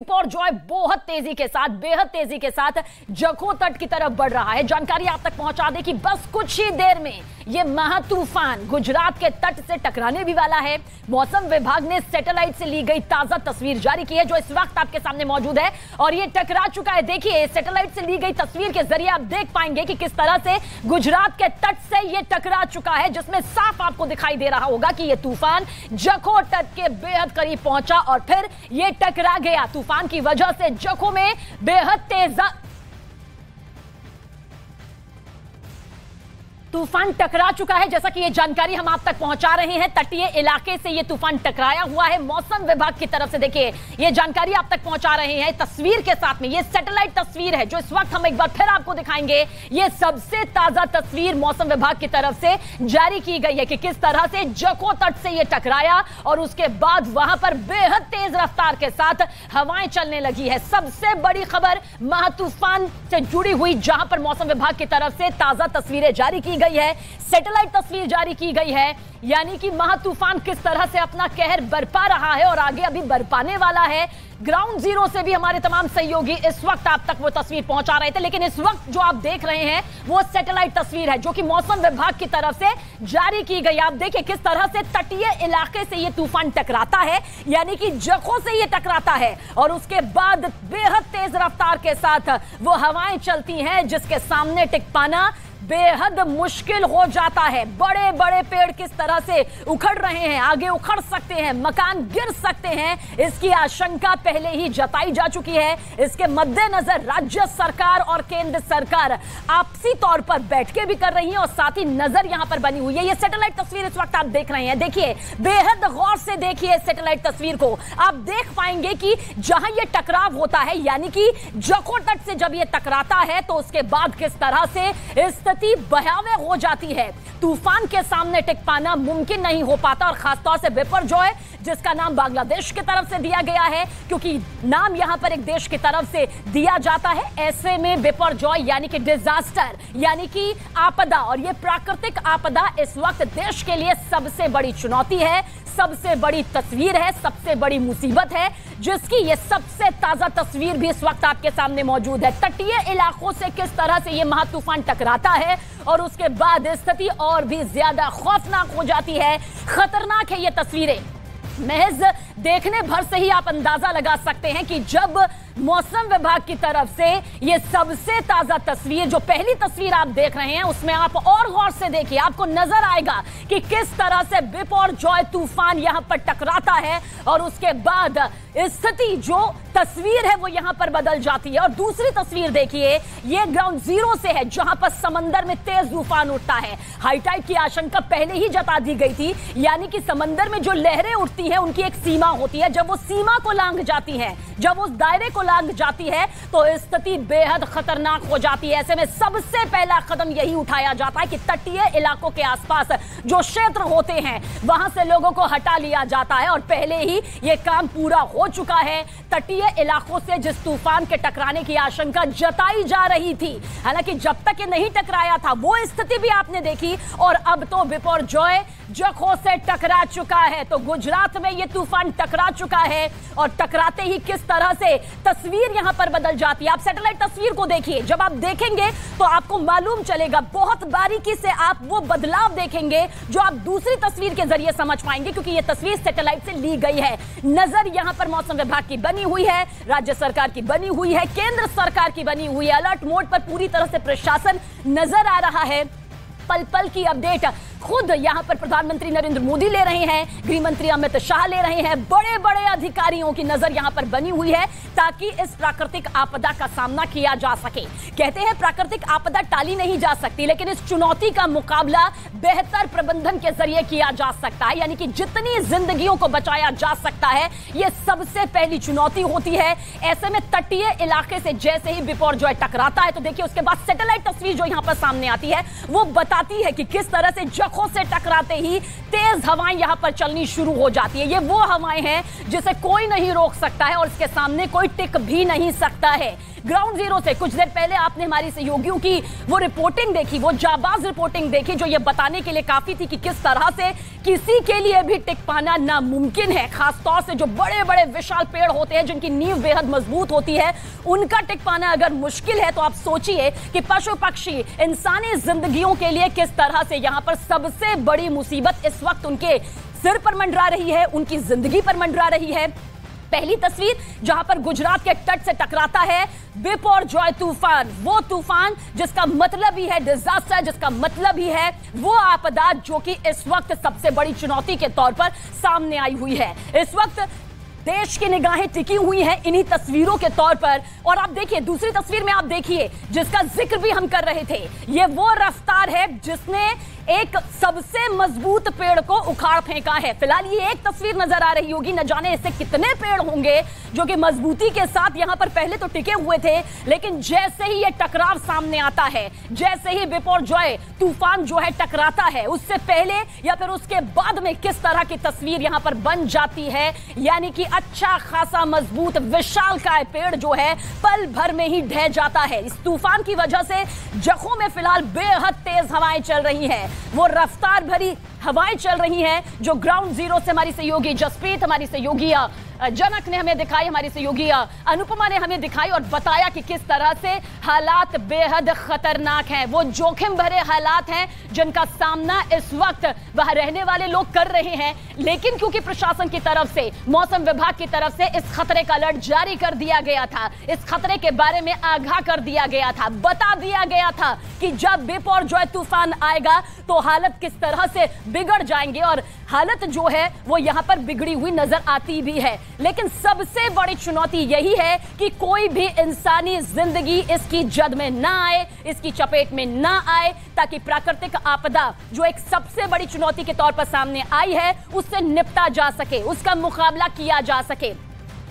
बिपरजॉय बहुत तेजी के साथ, बेहद तेजी के साथ जखौ तट की तरफ बढ़ रहा है। जानकारी आप तक पहुंचा दें कि बस कुछ ही देर में यह महा तूफान गुजरात के तट से टकराने भी वाला है। मौसम विभाग ने सैटेलाइट से ली गई ताजा तस्वीर जारी की है, जो इस वक्त आपके सामने मौजूद है और यह टकरा चुका है। देखिए, सैटेलाइट से ली गई तस्वीर के जरिए आप देख पाएंगे कि किस तरह से गुजरात के तट से यह टकरा चुका है, जिसमें साफ आपको दिखाई दे रहा होगा कि यह तूफान जखौ तट के बेहद करीब पहुंचा और फिर यह टकरा गया। तूफान की वजह से जखौ में बेहद तेज तूफान टकरा चुका है। जैसा कि ये जानकारी हम आप तक पहुंचा रहे हैं, तटीय इलाके से ये तूफान टकराया हुआ है। मौसम विभाग की तरफ से देखिए ये जानकारी आप तक पहुंचा रहे हैं तस्वीर के साथ में। ये सैटेलाइट तस्वीर है जो इस वक्त हम एक बार फिर आपको दिखाएंगे। ये सबसे ताजा तस्वीर मौसम विभाग की तरफ से जारी की गई है कि किस तरह से जखौ तट से ये टकराया और उसके बाद वहां पर बेहद तेज रफ्तार के साथ हवाएं चलने लगी है। सबसे बड़ी खबर महा तूफान से जुड़ी हुई, जहां पर मौसम विभाग की तरफ से ताजा तस्वीरें जारी की गई है, सैटेलाइट तस्वीर जारी की गई है, यानी कि महा तूफान किस तरह से अपना कहर बरपा रहा है और आगे अभी बरपाने वाला है। ग्राउंड जीरो से भी हमारे तमाम सहयोगी इस वक्त आप तक वो तस्वीर पहुंचा रहे थे, लेकिन इस वक्त जो आप देख रहे हैं वो सैटेलाइट तस्वीर है जो कि मौसम विभाग की तरफ से जारी की गई। आप देखिए किस तरह से तटीय इलाके से ये तूफान टकराता है, यानी कि जखौ से ये टकराता है और उसके बाद बेहद तेज रफ्तार के साथ वो हवाएं चलती हैं, जिसके सामने टिक पाना बेहद मुश्किल हो जाता है। बड़े बड़े पेड़ किस तरह से उखड़ रहे हैं, आगे उखड़ सकते हैं, मकान गिर सकते हैं, इसकी आशंका पहले ही जताई जा चुकी है। इसके मद्देनजर राज्य सरकार और केंद्र सरकार आपसी तौर पर बैठकें भी कर रही हैं और साथ ही नजर यहां पर बनी हुई है। ये सैटेलाइट तस्वीर इस वक्त आप देख रहे हैं, देखिए बेहद गौर से देखिए सैटेलाइट तस्वीर को। आप देख पाएंगे कि जहां यह टकराव होता है, यानी कि जखौ तट से जब यह टकराता है तो उसके बाद किस तरह से स्थिति भयावह हो जाती है। तूफान के सामने टिक पाना मुमकिन नहीं हो पाता और खासतौर से बिपरजॉय, जिसका नाम बांग्लादेश की तरफ से दिया गया है, क्योंकि नाम यहां पर एक देश की तरफ से दिया जाता है। ऐसे में बिपरजॉय यानी कि डिजास्टर, यानी कि आपदा, और यह प्राकृतिक आपदा इस वक्त देश के लिए सबसे बड़ी चुनौती है, सबसे बड़ी तस्वीर है, सबसे बड़ी मुसीबत है, जिसकी ये सबसे ताजा तस्वीर भी इस वक्त आपके सामने मौजूद है। तटीय इलाकों से किस तरह से ये महा तूफान टकराता है और उसके बाद स्थिति और भी ज्यादा खौफनाक हो जाती है, खतरनाक है ये तस्वीरें। महज देखने भर से ही आप अंदाजा लगा सकते हैं कि जब मौसम विभाग की तरफ से ये सबसे ताजा तस्वीर, जो पहली तस्वीर आप देख रहे हैं, उसमें आप और गौर से देखिए, आपको नजर आएगा कि किस तरह से बिपरजॉय तूफान यहां पर टकराता है और उसके बाद स्थिति, जो तस्वीर है वो यहां पर बदल जाती है। और दूसरी तस्वीर देखिए, ये ग्राउंड जीरो से है जहां पर समंदर में तेज तूफान उठता है। हाई टाइड की आशंका पहले ही जता दी गई थी, यानी कि समंदर में जो लहरें उठती हैं उनकी एक सीमा होती है, जब वो सीमा को लांघ जाती है, जब उस दायरे को लांघ जाती है तो स्थिति बेहद खतरनाक हो जाती है। ऐसे में सबसे पहला कदम यही उठाया जाता है कि तटीय इलाकों के आसपास जो क्षेत्र होते हैं वहां से लोगों को हटा लिया जाता है और पहले ही यह काम पूरा हो चुका है। तटीय इलाकों से जिस तूफान के टकराने की आशंका जताई जा रही थी, हालांकि जब तक ये नहीं टकराया था वो स्थिति भी आपने देखी, और अब तो बिपरजॉय जखौ से टकरा चुका है, तो गुजरात में ये तूफान टकरा चुका है और टकराते ही किस तरह से तस्वीर यहां पर बदल जाती है। आप सैटेलाइट तस्वीर को देखिए, जब आप देखेंगे तो आपको मालूम चलेगा, बहुत बारीकी से आप वो बदलाव देखेंगे जो आप दूसरी तस्वीर के जरिए समझ पाएंगे, क्योंकि ये तस्वीर सैटेलाइट से ली गई है। नजर यहां पर मौसम विभाग की बनी हुई है, राज्य सरकार की बनी हुई है, केंद्र सरकार की बनी हुई है। अलर्ट मोड पर पूरी तरह से प्रशासन नजर आ रहा है। पल पल की अपडेट खुद यहां पर प्रधानमंत्री नरेंद्र मोदी ले रहे हैं, गृह मंत्री अमित शाह ले रहे हैं, बड़े बड़े अधिकारियों की नजर यहां पर बनी हुई है ताकि इस प्राकृतिक आपदा का सामना किया जा सके। कहते हैं प्राकृतिक आपदा टाली नहीं जा सकती, लेकिन इस चुनौती का मुकाबला बेहतर प्रबंधन के जरिए किया जा सकता है, यानी कि जितनी जिंदगियों को बचाया जा सकता है यह सबसे पहली चुनौती होती है। ऐसे में तटीय इलाके से जैसे ही बिपरजॉय टकराता है तो देखिए उसके बाद सैटेलाइट तस्वीर जो यहां पर सामने आती है वो बताती है कि किस तरह से जखौ से टकराते ही तेज हवाएं यहां पर चलनी शुरू हो जाती है। ये वो हवाएं हैं जिसे कोई नहीं रोक सकता है और इसके सामने कोई टिक भी नहीं सकता है। ग्राउंड जीरो से कुछ देर पहले आपने हमारी सहयोगियों की वो रिपोर्टिंग देखी, वो जाबाज रिपोर्टिंग देखी, जो ये बताने के लिए काफी थी कि किस तरह से किसी के लिए भी टिक पाना नामुमकिन है। खासतौर से जो बड़े बड़े विशाल पेड़ होते हैं जिनकी नींव बेहद मजबूत होती है, उनका टिक पाना अगर मुश्किल है तो आप सोचिए कि पशु पक्षी इंसानी जिंदगियों के लिए किस तरह से यहां पर सबसे बड़ी मुसीबत इस वक्त उनके सिर पर मंडरा रही है, उनकी जिंदगी पर मंडरा रही है। पहली तस्वीर जहां पर गुजरात के तट से टकराता है बिपरजॉय तूफान, वो तूफान जिसका मतलब ही है डिजास्टर, जिसका मतलब ही है वो आपदा जो कि इस वक्त सबसे बड़ी चुनौती के तौर पर सामने आई हुई है। इस वक्त देश की निगाहें टिकी हुई हैं इन्हीं तस्वीरों के तौर पर। और आप देखिए दूसरी तस्वीर में, आप देखिए जिसका जिक्र भी हम कर रहे थे, ये वो रफ्तार है जिसने एक सबसे मजबूत पेड़ को उखाड़ फेंका है। फिलहाल ये एक तस्वीर नजर आ रही होगी, न जाने इससे कितने पेड़ होंगे जो कि मजबूती के साथ यहां पर पहले तो टिके हुए थे, लेकिन जैसे ही ये टकराव सामने आता है, जैसे ही बिपरजॉय तूफान जो है टकराता है, उससे पहले या फिर उसके बाद में किस तरह की तस्वीर यहां पर बन जाती है। यानी कि अच्छा खासा मजबूत विशालकाय पेड़ जो है पल भर में ही ढह जाता है। इस तूफान की वजह से जखों में फिलहाल बेहद तेज हवाएं चल रही हैं, वो रफ्तार भरी हवाएं चल रही हैं जो ग्राउंड जीरो से हमारी सहयोगी जसप्रीत, हमारी सहयोगी जनक ने हमें दिखाई, हमारी सहयोगी अनुपमा ने हमें दिखाई और बताया कि किस तरह से हालात बेहद खतरनाक हैं। वो जोखिम भरे हालात हैं जिनका सामना इस वक्त वहां रहने वाले लोग कर रहे हैं, लेकिन क्योंकि प्रशासन की तरफ से, मौसम विभाग की तरफ से इस खतरे का अलर्ट जारी कर दिया गया था, इस खतरे के बारे में आगाह कर दिया गया था, बता दिया गया था कि जब बिपरजॉय तूफान आएगा तो हालत किस तरह से बिगड़ जाएंगे, और हालत जो है वो यहां पर बिगड़ी हुई नजर आती भी है। लेकिन सबसे बड़ी चुनौती यही है कि कोई भी इंसानी जिंदगी इसकी जद में ना आए, इसकी चपेट में ना आए, ताकि प्राकृतिक आपदा जो एक सबसे बड़ी चुनौती के तौर पर सामने आई है उससे निपटा जा सके, उसका मुकाबला किया जा सके।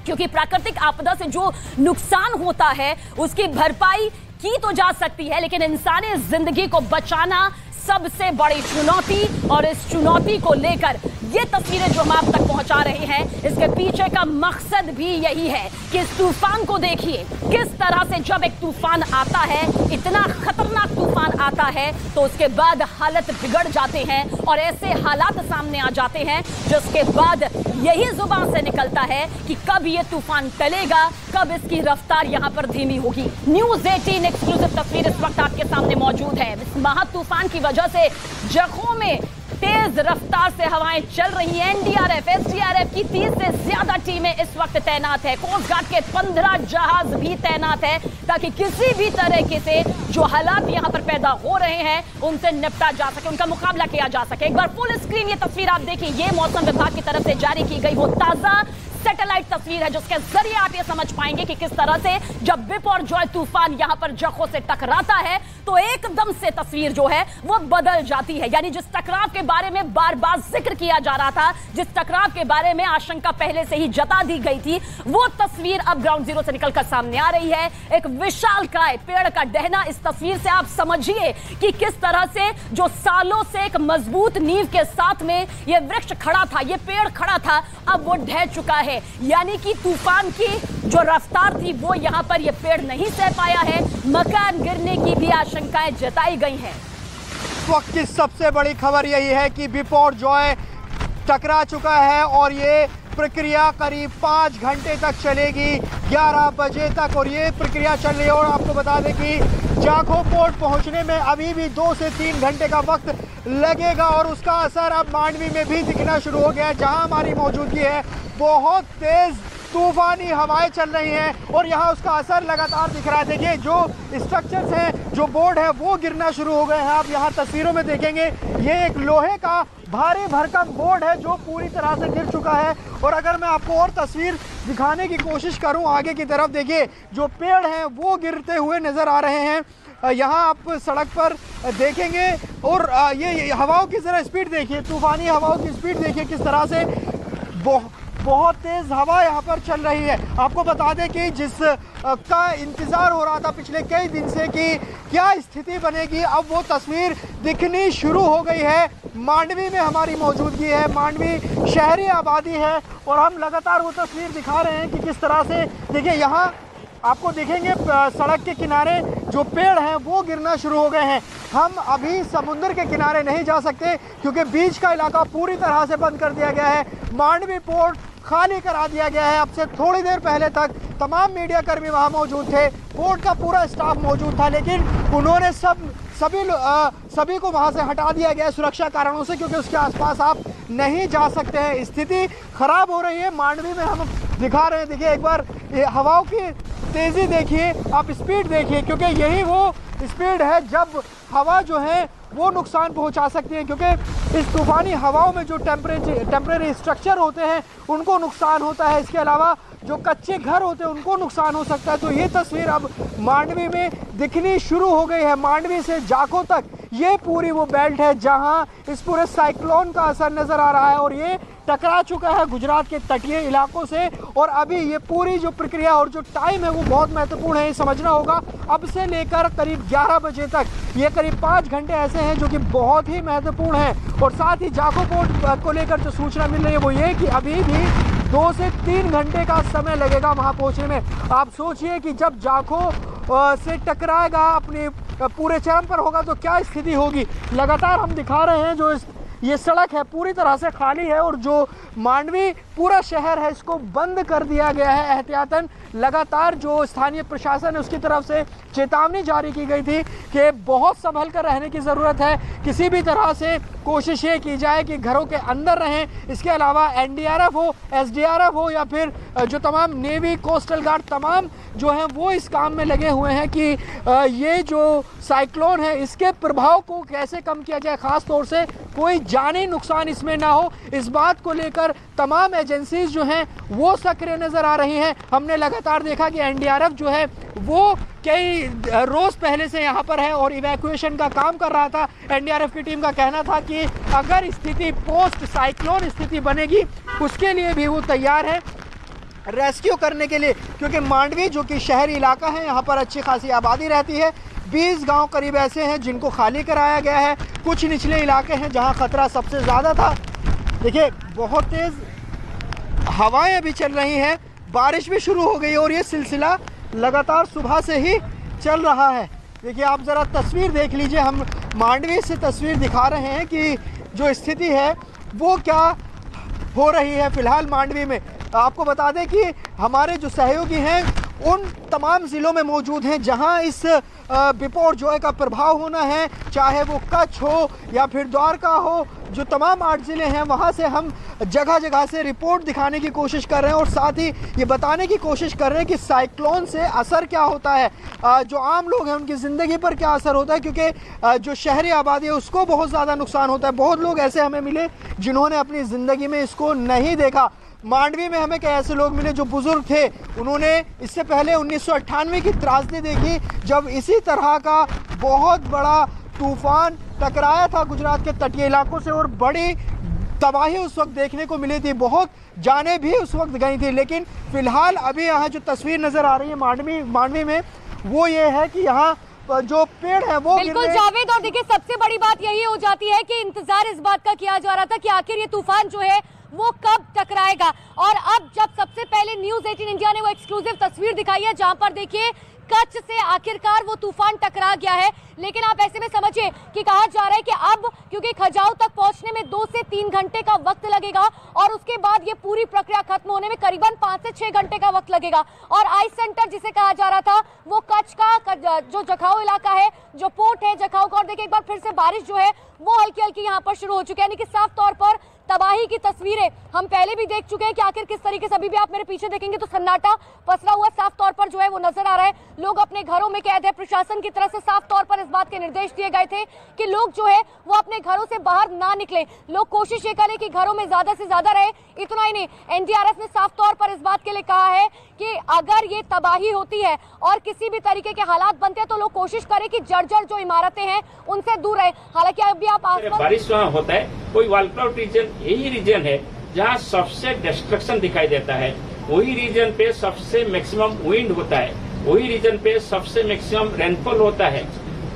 क्योंकि प्राकृतिक आपदा से जो नुकसान होता है उसकी भरपाई की तो जा सकती है, लेकिन इंसानी जिंदगी को बचाना सबसे बड़ी चुनौती, और इस चुनौती को लेकर ये तस्वीरें जो हम आप तक पहुंचा रहे हैं, इसके पीछे का मकसद भी यही है कि इस तूफान को देखिए किस तरह से जब एक तूफान आता है, इतना खतरनाक तूफान आता है, तो उसके बाद हालत बिगड़ जाते हैं और ऐसे हालात सामने आ जाते हैं जिसके बाद यही जुबान से निकलता है कि कब ये तूफान टलेगा, कब इसकी रफ्तार यहां पर धीमी होगी। न्यूज़ 18 एक्सक्लूसिव तस्वीर इस वक्त आपके सामने मौजूद है। इस महा तूफान की वजह से जखों में तेज रफ्तार से हवाएं चल रही हैं। एनडीआरएफ, एसडीआरएफ की 30 से ज्यादा टीमें इस वक्त तैनात है, कोस्ट गार्ड के 15 जहाज भी तैनात है, ताकि किसी भी तरीके से जो हालात यहां पर पैदा हो रहे हैं उनसे निपटा जा सके, उनका मुकाबला किया जा सके। एक बार फुल स्क्रीन ये तस्वीर आप देखिए, ये मौसम विभाग की तरफ से जारी की गई वो ताजा सैटेलाइट तस्वीर है जिसके जरिए आप ये समझ पाएंगे कि किस तरह से जब बिपरजॉय तूफान यहां पर जखों से टकराता है तो एकदम से तस्वीर जो है वो बदल जाती है। यानी जिस टकराव के बारे में बार बार जिक्र किया जा रहा था, जिस टकराव के बारे में आशंका पहले से ही जता दी गई थी, वो तस्वीर अब ग्राउंड जीरो से निकलकर सामने आ रही है। एक विशालकाय पेड़ का डहना, इस तस्वीर से आप समझिए कि किस तरह से जो सालों से एक मजबूत नींव के साथ में ये वृक्ष खड़ा था, ये पेड़ खड़ा था, अब वो ढह चुका है। यानी कि तूफान की जो रफ्तार थी वो यहां पर ये पेड़ नहीं सह पाया है, मकान गिरने की भी आशंकाएं जताई गई हैं। इस वक्त की सबसे बड़ी खबर यही है कि बिपरजॉय टकरा चुका है और ये प्रक्रिया करीब 5 घंटे तक चलेगी, 11 बजे तक, और ये प्रक्रिया चल रही है। और आपको बता दें कि जाखो पोर्ट पहुंचने में अभी भी 2 से 3 घंटे का वक्त लगेगा, और उसका असर अब मांडवी में भी दिखना शुरू हो गया है जहां हमारी मौजूदगी है। बहुत तेज तूफानी हवाएं चल रही हैं और यहाँ उसका असर लगातार दिख रहा है। देखिए जो स्ट्रक्चर्स हैं, जो बोर्ड है, वो गिरना शुरू हो गए हैं। आप यहाँ तस्वीरों में देखेंगे, ये एक लोहे का भारी भरकम बोर्ड है जो पूरी तरह से गिर चुका है। और अगर मैं आपको और तस्वीर दिखाने की कोशिश करूँ आगे की तरफ, देखिए जो पेड़ हैं वो गिरते हुए नज़र आ रहे हैं। यहाँ आप सड़क पर देखेंगे और ये हवाओं की ज़रा स्पीड देखिए, तूफानी हवाओं की स्पीड देखिए किस तरह से बहुत तेज़ हवा यहाँ पर चल रही है। आपको बता दें कि जिस का इंतज़ार हो रहा था पिछले कई दिन से कि क्या स्थिति बनेगी, अब वो तस्वीर दिखनी शुरू हो गई है। मांडवी में हमारी मौजूदगी है, मांडवी शहरी आबादी है और हम लगातार वो तस्वीर दिखा रहे हैं कि किस तरह से देखिए यहाँ आपको दिखेंगे सड़क के किनारे जो पेड़ हैं वो गिरना शुरू हो गए हैं। हम अभी समुद्र के किनारे नहीं जा सकते क्योंकि बीच का इलाका पूरी तरह से बंद कर दिया गया है। मांडवी पोर्ट खाली करा दिया गया है। अब से थोड़ी देर पहले तक तमाम मीडिया कर्मी वहां मौजूद थे, पोर्ट का पूरा स्टाफ मौजूद था, लेकिन उन्होंने सभी को वहां से हटा दिया गया सुरक्षा कारणों से, क्योंकि उसके आसपास आप नहीं जा सकते हैं। स्थिति खराब हो रही है मांडवी में। हम दिखा रहे हैं, देखिए एक बार हवाओं की तेजी देखिए, आप स्पीड देखिए, क्योंकि यही वो स्पीड है जब हवा जो है वो नुकसान पहुंचा सकती है, क्योंकि इस तूफानी हवाओं में जो टेम्परेरी स्ट्रक्चर होते हैं उनको नुकसान होता है। इसके अलावा जो कच्चे घर होते हैं उनको नुकसान हो सकता है। तो ये तस्वीर अब मांडवी में दिखनी शुरू हो गई है। मांडवी से जाखो तक ये पूरी वो बेल्ट है जहां इस पूरे साइक्लोन का असर नजर आ रहा है और ये टकरा चुका है गुजरात के तटीय इलाकों से। और अभी ये पूरी जो प्रक्रिया और जो टाइम है वो बहुत महत्वपूर्ण है, ये समझना होगा। अब से लेकर करीब 11 बजे तक ये करीब 5 घंटे ऐसे हैं जो कि बहुत ही महत्वपूर्ण है। और साथ ही जाखो पोर्ट को लेकर जो सूचना मिल रही है वो ये कि अभी भी 2 से 3 घंटे का समय लगेगा वहां पहुंचने में। आप सोचिए कि जब जाखो से टकराएगा, अपने पूरे चरम पर होगा तो क्या स्थिति होगी। लगातार हम दिखा रहे हैं जो ये सड़क है पूरी तरह से खाली है और जो मांडवी पूरा शहर है इसको बंद कर दिया गया है एहतियातन। लगातार जो स्थानीय प्रशासन है उसकी तरफ से चेतावनी जारी की गई थी कि बहुत संभल कर रहने की ज़रूरत है। किसी भी तरह से कोशिश ये की जाए कि घरों के अंदर रहें। इसके अलावा एनडीआरएफ हो, एसडीआरएफ हो या फिर जो तमाम नेवी, कोस्टल गार्ड तमाम जो हैं वो इस काम में लगे हुए हैं कि ये जो साइक्लोन है इसके प्रभाव को कैसे कम किया जाए, ख़ास तौर से कोई जानी नुकसान इसमें ना हो। इस बात को लेकर तमाम एजेंसीज जो हैं वो सक्रिय नज़र आ रही हैं। हमने लगातार देखा कि एनडीआरएफ जो है वो कई रोज पहले से यहाँ पर है और इवैक्यूएशन का काम कर रहा था। एनडीआरएफ की टीम का कहना था कि अगर स्थिति पोस्ट साइक्लोन स्थिति बनेगी उसके लिए भी वो तैयार है रेस्क्यू करने के लिए, क्योंकि मांडवी जो कि शहरी इलाका है यहाँ पर अच्छी खासी आबादी रहती है। 20 गांव करीब ऐसे हैं जिनको खाली कराया गया है। कुछ निचले इलाके हैं जहां खतरा सबसे ज़्यादा था। देखिए बहुत तेज़ हवाएं अभी चल रही हैं, बारिश भी शुरू हो गई और ये सिलसिला लगातार सुबह से ही चल रहा है। देखिए आप ज़रा तस्वीर देख लीजिए, हम मांडवी से तस्वीर दिखा रहे हैं कि जो स्थिति है वो क्या हो रही है फ़िलहाल मांडवी में। आपको बता दें कि हमारे जो सहयोगी हैं उन तमाम ज़िलों में मौजूद हैं जहां इस बिपौरजॉय का प्रभाव होना है, चाहे वो कच्छ हो या फिर द्वारका हो। जो तमाम 8 ज़िले हैं वहां से हम जगह जगह से रिपोर्ट दिखाने की कोशिश कर रहे हैं और साथ ही ये बताने की कोशिश कर रहे हैं कि साइक्लोन से असर क्या होता है, जो आम लोग हैं उनकी ज़िंदगी पर क्या असर होता है, क्योंकि जो शहरी आबादी है उसको बहुत ज़्यादा नुकसान होता है। बहुत लोग ऐसे हमें मिले जिन्होंने अपनी ज़िंदगी में इसको नहीं देखा। मांडवी में हमें कई ऐसे लोग मिले जो बुजुर्ग थे, उन्होंने इससे पहले 1998 की त्रासदी देखी जब इसी तरह का बहुत बड़ा तूफान टकराया था गुजरात के तटीय इलाकों से और बड़ी तबाही उस वक्त देखने को मिली थी। बहुत जानें भी उस वक्त गई थी। लेकिन फिलहाल अभी यहाँ जो तस्वीर नज़र आ रही है मांडवी में वो ये है कि यहाँ जो पेड़ है वो बिल्कुल जावेद। और देखिए सबसे बड़ी बात यही हो जाती है कि इंतजार इस बात का किया जा रहा था कि आखिर ये तूफान जो है वो कब टकराएगा। और अब जब सबसे पहले न्यूज़ 18 इंडिया ने वो एक्सक्लूसिव तस्वीर दिखाई है जहां पर देखिए कच्छ से आखिरकार वो तूफान टकरा गया है। लेकिन आप ऐसे में समझिए कि कहा जा रहा है कि अब क्योंकि खजाव तक पहुंचने में 2 से 3 घंटे का वक्त लगेगा और उसके बाद ये पूरी प्रक्रिया खत्म होने में करीबन 5 से 6 घंटे का वक्त लगेगा। और आइस सेंटर जिसे कहा जा रहा था वो कच्छ का जो जखाऊ इलाका है, जो पोर्ट है जखाऊ का। और देखिए एक बार फिर से बारिश जो है वो हल्की हल्की यहाँ पर शुरू हो चुकी है, यानी कि साफ तौर पर तबाही की तस्वीरें हम पहले भी देख चुके हैं कि आखिर किस तरीके से। अभी भी आप मेरे पीछे देखेंगे तो सन्नाटा पसरा हुआ साफ तौर पर जो है वो नजर आ रहा है। लोग अपने घरों में कैद है। प्रशासन की तरफ से साफ तौर पर इस बात के निर्देश दिए गए थे कि लोग जो है वो अपने घरों से बाहर ना निकले, लोग कोशिश ये करें कि घरों में ज्यादा से ज्यादा रहे। इतना ही नहीं, एनडीआरएफ ने साफ तौर पर इस बात के लिए कहा है कि अगर ये तबाही होती है और किसी भी तरीके के हालात बनते हैं तो लोग कोशिश करें कि जर्जर जो इमारतें हैं उनसे दूर रहे। हालांकि अभी आप बारिश वहाँ होता है, कोई वालक्लाउड रीजन यही रीजन है जहाँ सबसे डिस्ट्रक्शन दिखाई देता है, वही रीजन पे सबसे मैक्सिमम विंड होता है, वही रीजन पे सबसे मैक्सिमम रेनफॉल होता है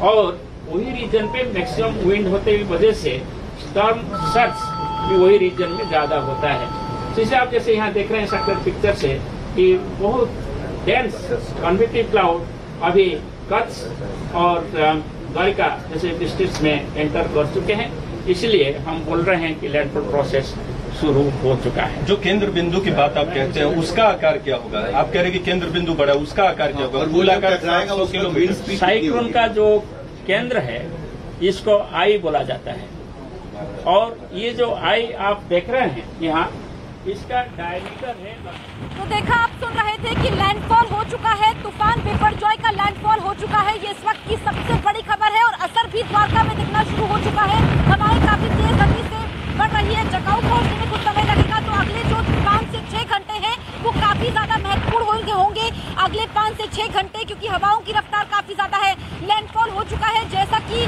और वही रीजन पे मैक्सिमम विंड होते की वजह से स्टॉर्म सर्ज भी वही रीजन में ज्यादा होता है। जिसे आप जैसे यहाँ देख रहे हैं सेक्टर पिक्चर से कि बहुत डेंस कन्वेक्टिव क्लाउड अभी कच्छ और द्वारिका जैसे डिस्ट्रिक्ट्स में एंटर कर चुके हैं, इसलिए हम बोल रहे हैं कि लैंडफॉल प्रोसेस शुरू हो चुका है। जो केंद्र बिंदु की बात आप कहते हैं उसका आकार क्या होगा? आप कह रहे हैं कि केंद्र बिंदु बड़ा, उसका आकार क्या होगा? मूल आकार 700 किलोमीटर। साइक्लोन का जो केंद्र है इसको आई बोला जाता है, और ये जो आई आप देख रहे हैं यहाँ, इसका डायमीटर है। तो देखा, आप सुन रहे थे कि लैंडफॉल हो चुका है, तूफान बिपरजॉय का लैंडफॉल हो चुका है। ये इस वक्त की सबसे बड़ी खबर है और असर भी द्वारका में दिखना शुरू हो चुका है। हवाएं काफी तेज गति से बढ़ रही है। जगाऊ पहुंचने में कुछ समय लगेगा, तो अगले जो 5 से 6 घंटे हैं वो काफी ज्यादा महत्वपूर्ण होंगे अगले 5 से 6 घंटे, क्योंकि हवाओं की रफ्तार काफी ज्यादा है। लैंडफॉल हो चुका है जैसा कि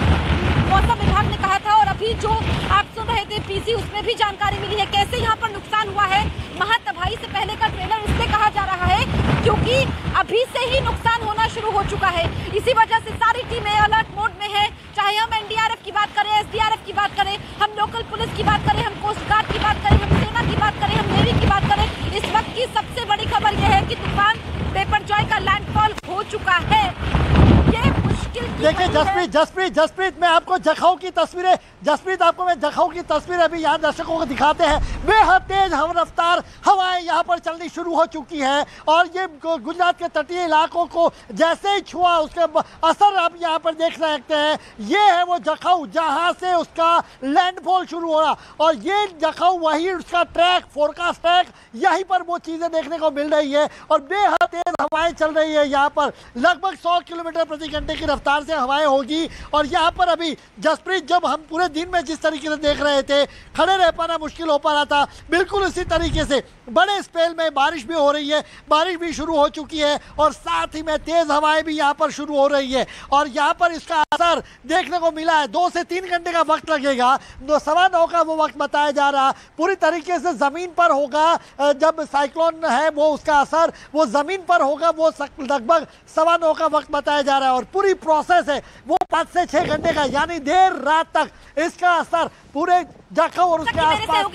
मौसम विभाग ने कहा था, और अभी जो आप सुन रहे थे पीसी, उसमें भी जानकारी मिली है कैसे यहाँ पर नुकसान हुआ है। महातबाही से पहले का ट्रेलर इसलिए कहा जा रहा है क्योंकि अभी से ही नुकसान होना शुरू हो चुका है। इसी वजह से सारी टीमें अलर्ट मोड में है, चाहे हम एनडीआरएफ की बात करें, एसडीआरएफ की बात करें, हम लोकल पुलिस की बात करें, हम कोस्ट गार्ड की बात करें, हम सेना की बात करें, हम नेवी की बात करें। इस वक्त की सबसे बड़ी खबर यह है कि तूफान बिपरजॉय का लैंडफॉल हो चुका है। ये मुश्किल देखिए जसप्रीत मैं आपको जखाऊ की तस्वीरें, आपको मैं जखाऊ की तस्वीरें अभी यहाँ दर्शकों को दिखाते हैं। बेहद तेज हम रफ्तार हवाएं यहाँ पर चलनी शुरू हो चुकी है, और ये गुजरात के तटीय इलाकों को जैसे ही छुआ उसके असर आप यहाँ पर देख सकते हैं। ये है वो जखाऊ जहाँ से उसका लैंडफॉल शुरू हो रहा, और ये जखाऊ वही उसका ट्रैक, फोरकास्ट ट्रैक, यहीं पर वो चीज़ें देखने को मिल रही है। और बेहद तेज हवाएं चल रही है यहाँ पर, लगभग 100 किलोमीटर प्रति घंटे की रफ्तार से हवाएं होगी। और यहाँ पर अभी जसप्रीत, जब हम पूरे दिन में जिस तरीके से देख रहे थे, खड़े रह पाना मुश्किल हो पा रहा था, बिल्कुल इसी तरीके से बड़े स्पेल में बारिश भी हो रही है, बारिश भी शुरू हो चुकी है, और साथ ही में तेज हवाएं भी यहाँ पर शुरू हो रही है। और यहाँ पर इसका असर देखने को मिला है। 2 से 3 घंटे का वक्त लगेगा, 9:15 का वो वक्त बताया जा रहा। पूरी तरीके से जमीन पर होगा, जब साइक्लोन है वो उसका असर वो जमीन पर होगा, वो लगभग 9:15 का वक्त बताया जा रहा है। और पूरी प्रोसेस है वो 5 से 6 घंटे का, यानी देर रात तक इसका असर पूरे जखाऊ और उसके आसपास